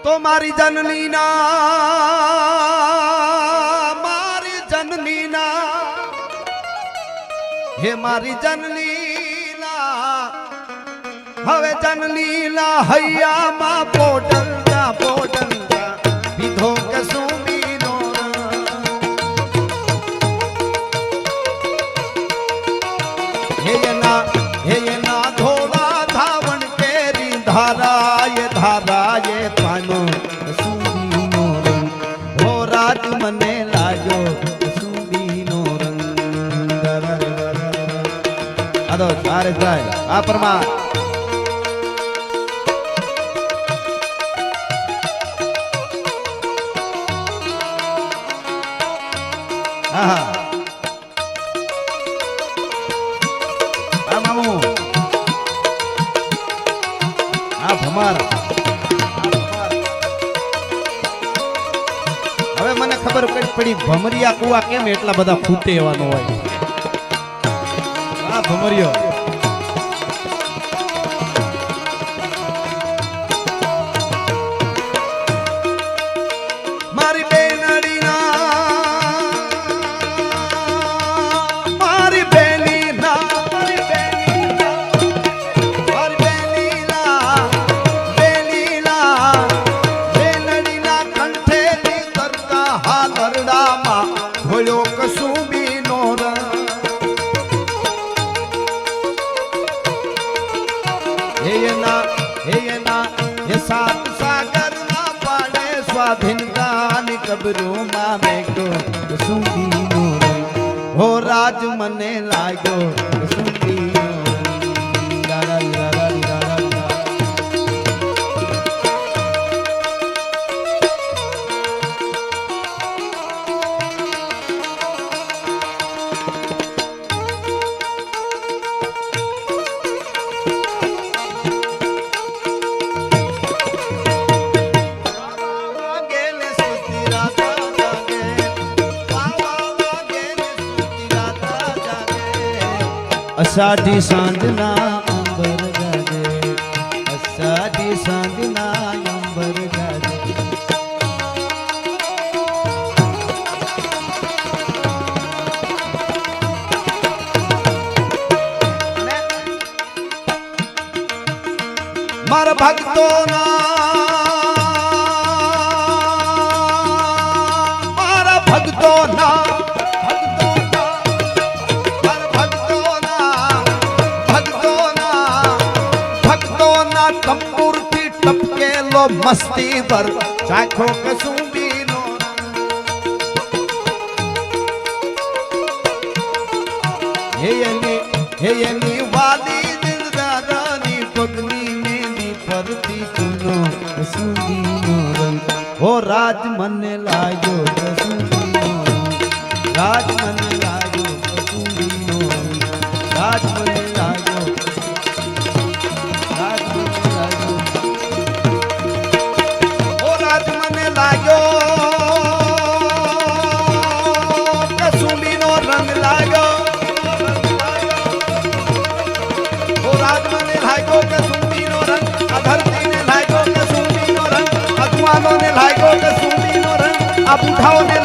તો મારી જનની ના હે મારી જનની ના હવે જનની ના હૈયામાં પોટલ પીધો કે સુમીનો હે એના ધોળા ધાવણ કેરી ધારાએ પાનો સુંદીનો રંગ હો રાજ મને લાગ્યો સુંદીનો રંગ આદો સારે જાય આ પરમાર હા મામુ આ ભમાર હવે મને ખબર પડી ભમરિયા કુવા કેમ એટલા બધા ફૂટે એવાનો હોય આ ભમરિયો મારી બેનડી सात सागर ना पाड़े स्वाधीन गान कबरू मां में को सुंदीनो हो राज मने लागो सुंदीनो अषाढ़ी सांजना अंबर गाजे अषाढ़ी सांजना अंबर गाजे मार भक्तों ना मारा भक्तों ना टपकेलो मस्ती पर चाखो के सुंदीनो हे यनी वाली दिलदारानी पगनी मेरी परती चुनो सुंदीनो रंग हो राज मन लागो सुंदीनो राज मन लागो सुंदीनो राज मन लागो लागो कसुंबीनो रंग लागो ओ राज मने लागो कसुंबीनो रंग धरती ने लागो कसुंबीनो रंग अगुवानों ने लागो कसुंबीनो रंग आ बुढ़ाओं ने